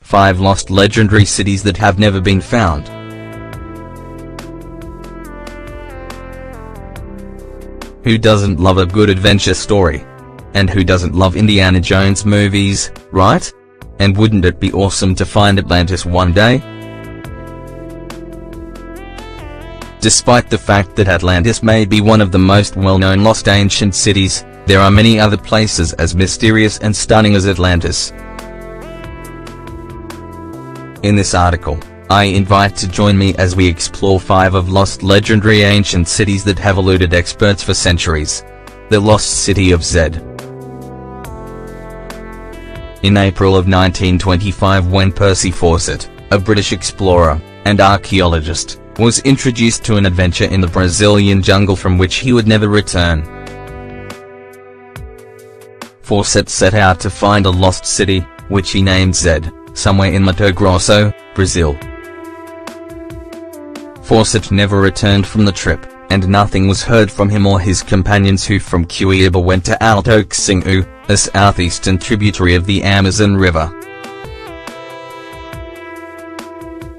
Five lost legendary cities that have never been found. Who doesn't love a good adventure story? And who doesn't love Indiana Jones movies, right? And wouldn't it be awesome to find Atlantis one day? Despite the fact that Atlantis may be one of the most well-known lost ancient cities, there are many other places as mysterious and stunning as Atlantis. In this article, I invite to join me as we explore 5 of lost legendary ancient cities that have eluded experts for centuries. The lost city of Zed. In April of 1925, when Percy Fawcett, a British explorer and archaeologist, was introduced to an adventure in the Brazilian jungle from which he would never return. Fawcett set out to find a lost city, which he named Zed, somewhere in Mato Grosso, Brazil. Fawcett never returned from the trip, and nothing was heard from him or his companions, who from Cuiabá went to Alto Xingu, a southeastern tributary of the Amazon River.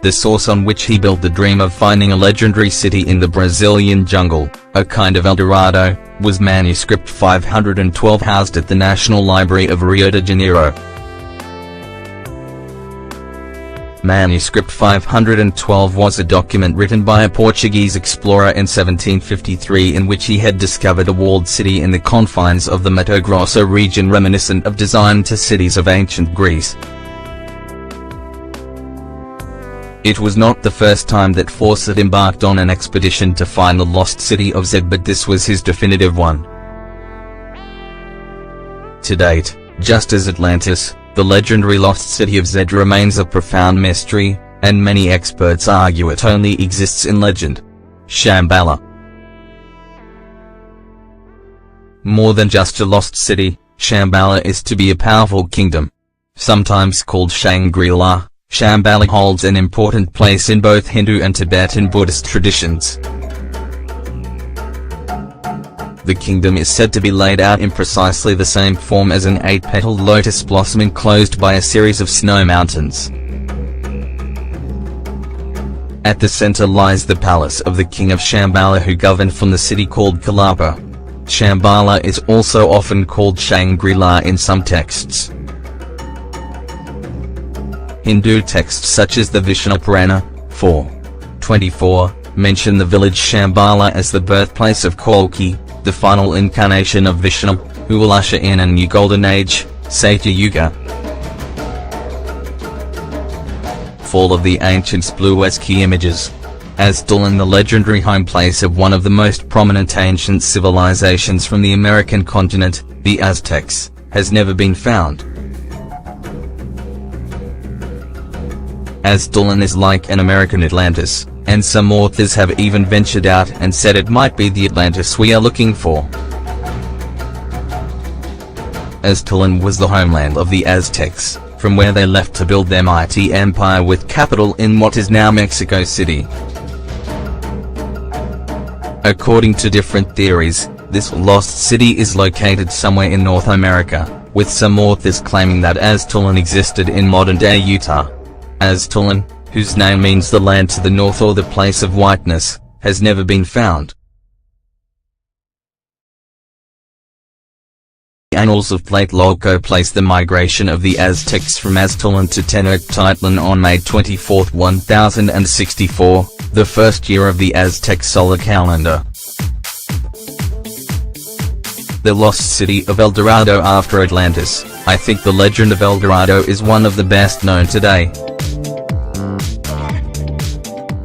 The source on which he built the dream of finding a legendary city in the Brazilian jungle, a kind of El Dorado, was manuscript 512 housed at the National Library of Rio de Janeiro. Manuscript 512 was a document written by a Portuguese explorer in 1753 in which he had discovered a walled city in the confines of the Mato Grosso region, reminiscent of design to cities of ancient Greece. It was not the first time that Fawcett embarked on an expedition to find the lost city of Zed, but this was his definitive one. To date, just as Atlantis, the legendary lost city of Zed remains a profound mystery, and many experts argue it only exists in legend. Shambhala. More than just a lost city, Shambhala is to be a powerful kingdom. Sometimes called Shangri-La, Shambhala holds an important place in both Hindu and Tibetan Buddhist traditions. The kingdom is said to be laid out in precisely the same form as an 8-petaled lotus blossom enclosed by a series of snow mountains. At the center lies the palace of the king of Shambhala, who governed from the city called Kalapa. Shambhala is also often called Shangri-La in some texts. Hindu texts such as the Vishnu Purana 4:24 mention the village Shambhala as the birthplace of Kalki, the final incarnation of Vishnu, who will usher in a new golden age, Satya Yuga. Fall of the Ancients. Blue key images. Aztlan, the legendary home place of one of the most prominent ancient civilizations from the American continent, the Aztecs, has never been found. Aztlan is like an American Atlantis, and some authors have even ventured out and said it might be the Atlantis we are looking for. Aztlan was the homeland of the Aztecs, from where they left to build their mighty empire with capital in what is now Mexico City. According to different theories, this lost city is located somewhere in North America, with some authors claiming that Aztlan existed in modern-day Utah. Aztlan, whose name means the land to the north or the place of whiteness, has never been found. The Annals of Tlatelolco place the migration of the Aztecs from Aztlan to Tenochtitlan on May 24, 1064, the first year of the Aztec solar calendar. The lost city of El Dorado after Atlantis. I think the legend of El Dorado is one of the best known today.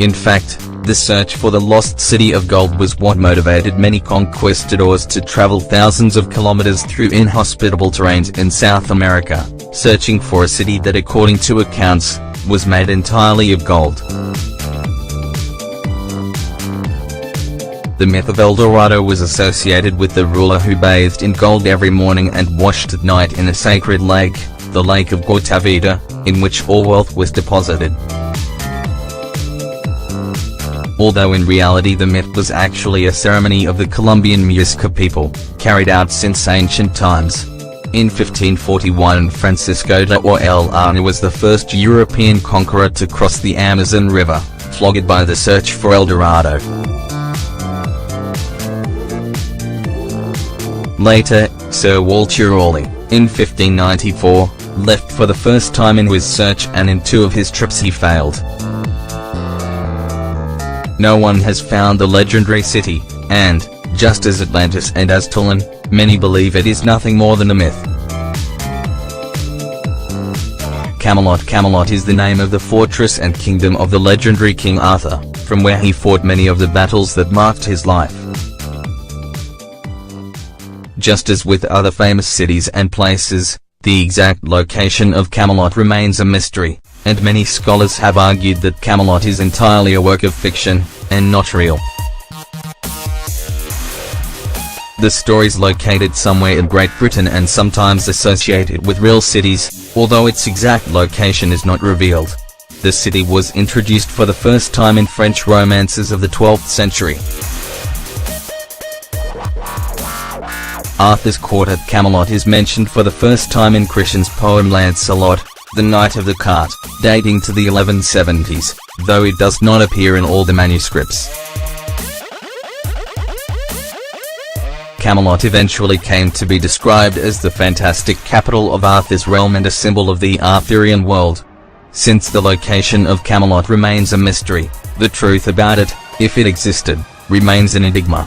In fact, the search for the lost city of gold was what motivated many conquistadors to travel thousands of kilometers through inhospitable terrains in South America, searching for a city that, according to accounts, was made entirely of gold. The myth of El Dorado was associated with the ruler who bathed in gold every morning and washed at night in a sacred lake, the Lake of Guatavita, in which all wealth was deposited. although in reality the myth was actually a ceremony of the Colombian Muisca people, carried out since ancient times. In 1541 Francisco de Orellana was the first European conqueror to cross the Amazon River, flogged by the search for El Dorado. Later, Sir Walter Raleigh, in 1594, left for the first time in his search, and in 2 of his trips he failed. No one has found the legendary city, and, just as Atlantis and Aztlan, many believe it is nothing more than a myth. Camelot is the name of the fortress and kingdom of the legendary King Arthur, from where he fought many of the battles that marked his life. Just as with other famous cities and places, the exact location of Camelot remains a mystery, and many scholars have argued that Camelot is entirely a work of fiction, and not real. The story is located somewhere in Great Britain and sometimes associated with real cities, although its exact location is not revealed. The city was introduced for the first time in French romances of the 12th century. Arthur's court at Camelot is mentioned for the first time in Krishan's poem Lancelot, the Knight of the Cart, dating to the 1170s, though it does not appear in all the manuscripts. Camelot eventually came to be described as the fantastic capital of Arthur's realm and a symbol of the Arthurian world. Since the location of Camelot remains a mystery, the truth about it, if it existed, remains an enigma.